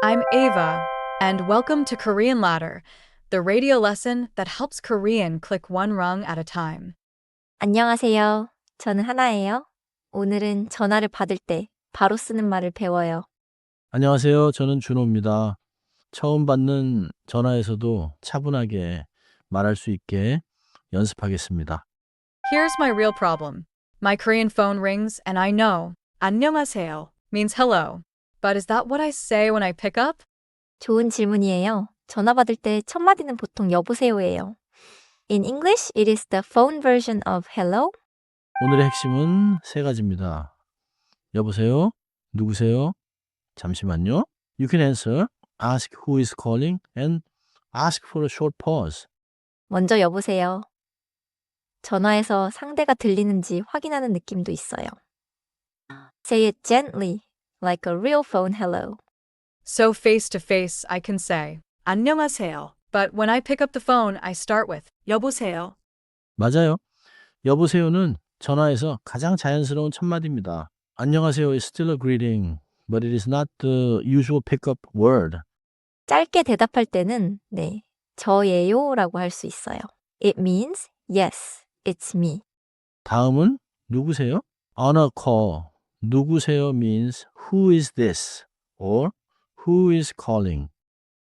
I'm Ava, and welcome to Korean Ladder, the radio lesson that helps Korean click one rung at a time. 안녕하세요. 저는 하나예요. 오늘은 전화를 받을 때 바로 쓰는 말을 배워요. 안녕하세요. 저는 준호입니다. 처음 받는 전화에서도 차분하게 말할 수 있게 연습하겠습니다. Here's my real problem. My Korean phone rings, and I know 안녕하세요 means hello. But is that what I say when I pick up? 좋은 질문이에요. 전화 받을 때 첫 마디는 보통 여보세요예요. In English, it is the phone version of hello. 오늘의 핵심은 세 가지입니다. 여보세요? 누구세요? 잠시만요. You can answer, ask who is calling, and ask for a short pause. 먼저 여보세요. 전화에서 상대가 들리는지 확인하는 느낌도 있어요. Say it gently, like a real phone hello. So face to face, I can say 안녕하세요. But when I pick up the phone, I start with 여보세요. 맞아요. 여보세요는 전화에서 가장 자연스러운 첫마디입니다. 안녕하세요 is still a greeting, but it is not the usual pickup word. 짧게 대답할 때는 저예요라고 할 수 있어요. It means yes, it's me. 다음은 누구세요? On a call, 누구세요 means who is this or who is calling.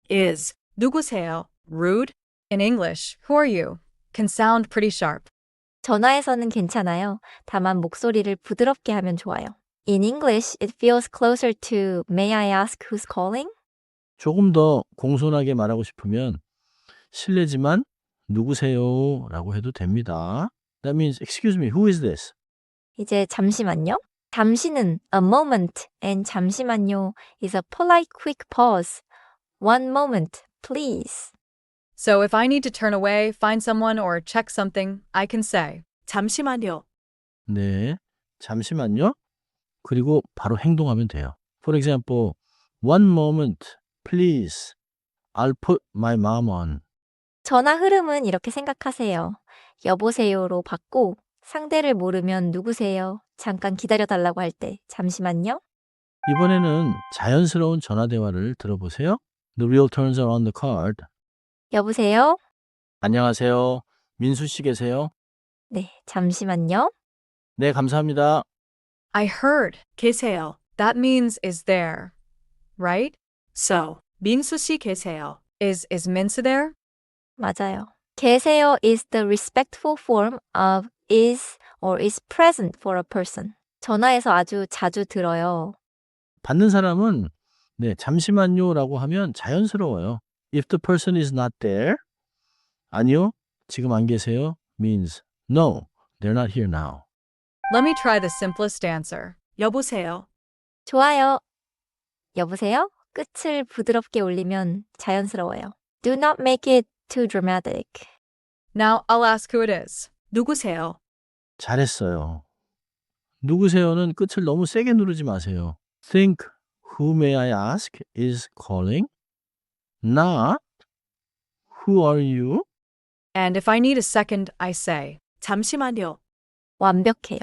Is 누구세요? Rude? In English, who are you? Can sound pretty sharp. 전화에서는 괜찮아요. 다만 목소리를 부드럽게 하면 좋아요. In English, it feels closer to may I ask who's calling? 조금 더 공손하게 말하고 싶으면 실례지만 누구세요? 라고 해도 됩니다. That means, excuse me, who is this? 이제 잠시만요. 잠시는 a moment and 잠시만요 is a polite quick pause. One moment, please. So if I need to turn away, find someone, or check something, I can say 잠시만요. 네, 잠시만요. 그리고 바로 행동하면 돼요. For example, one moment, please. I'll put my mom on. 전화 흐름은 이렇게 생각하세요. 여보세요로 받고 상대를 모르면 누구세요? 잠깐 기다려달라고 할 때 잠시만요. 이번에는 자연스러운 전화 대화를 들어보세요. The real turns are on the card. 여보세요? 안녕하세요. 민수 씨 계세요? 네, 잠시만요. 네, 감사합니다. I heard 계세요. That means is there, right? So 민수 씨 계세요. Is 민수 there? 맞아요. 계세요 is the respectful form of is or is present for a person. 전화에서 아주 자주 들어요. 받는 사람은 잠시만요라고 하면 자연스러워요. If the person is not there, 아니요, 지금 안 계세요 means no, they're not here now. Let me try the simplest answer. 여보세요. 좋아요. 여보세요? 끝을 부드럽게 올리면 자연스러워요. Do not make it too dramatic. Now I'll ask who it is. 누구세요? 잘했어요. 누구세요는 끝을 너무 세게 누르지 마세요. Think who may I ask is calling, not who are you? And if I need a second, I say 잠시만요. 완벽해요.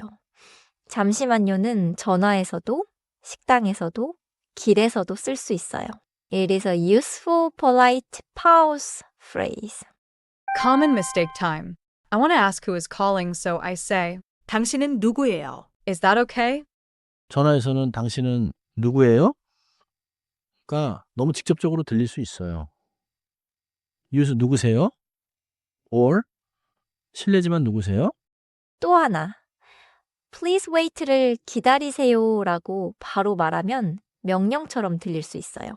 잠시만요는 전화에서도, 식당에서도, 길에서도 쓸 수 있어요. It is a useful, polite pause phrase. Common mistake time. I want to ask who is calling, so I say 당신은 누구예요? Is that okay? 전화에서는 당신은 누구예요? 가 너무 직접적으로 들릴 수 있어요. use 누구세요? or 실례지만 누구세요? 또 하나. Please wait를 기다리세요라고 바로 말하면 명령처럼 들릴 수 있어요.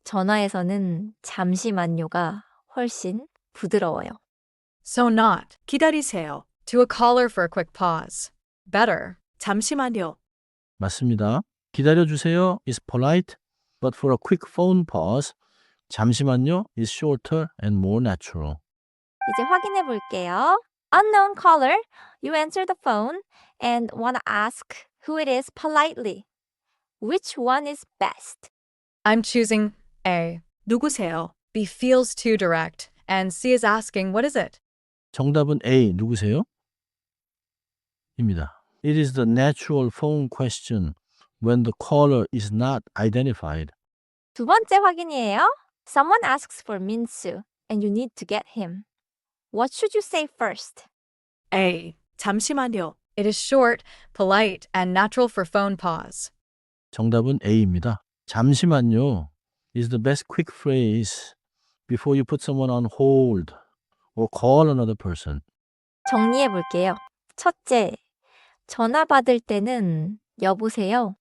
전화에서는 잠시만요가 훨씬 부드러워요. So not 기다리세요. To a caller for a quick pause. Better 잠시만요. 맞습니다. 기다려주세요 is polite, but for a quick phone pause, 잠시만요 is shorter and more natural. 이제 확인해 볼게요. Unknown caller, you answer the phone and want to ask who it is politely. Which one is best? I'm choosing A. 누구세요? B feels too direct. And C is asking, what is it? 정답은 A, 누구세요? 입니다. It is the natural phone question when the caller is not identified. 두 번째 확인이에요. Someone asks for 민수 and you need to get him. What should you say first? A. 잠시만요. It is short, polite, and natural for phone pause. 정답은 A입니다. 잠시만요 is the best quick phrase before you put someone on hold or call another person. 정리해 볼게요. 첫째, 전화 받을 때는 여보세요.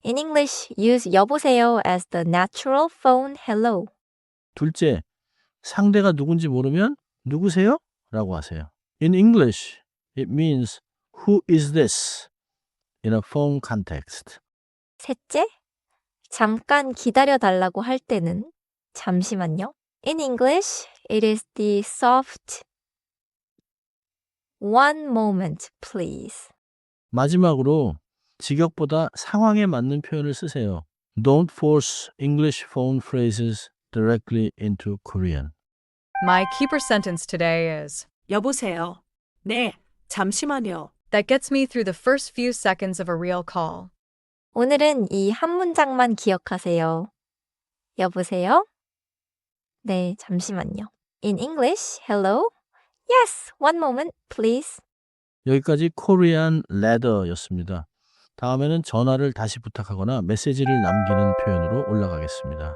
In English, use 여보세요 as the natural phone hello. 둘째, 상대가 누군지 모르면 누구세요? 라고 하세요. In English, it means who is this in a phone context. 셋째, 잠깐 기다려 달라고 할 때는 잠시만요. In English, it is the soft one moment, please. 마지막으로 직역보다 상황에 맞는 표현을 쓰세요. Don't force English phone phrases directly into Korean. My keeper sentence today is 여보세요. 네, 잠시만요. That gets me through the first few seconds of a real call. 오늘은 이 한 문장만 기억하세요. 여보세요? 네, 잠시만요. In English, hello? Yes, one moment, please. 여기까지 Korean ladder였습니다. 다음에는 전화를 다시 부탁하거나 메시지를 남기는 표현으로 올라가겠습니다.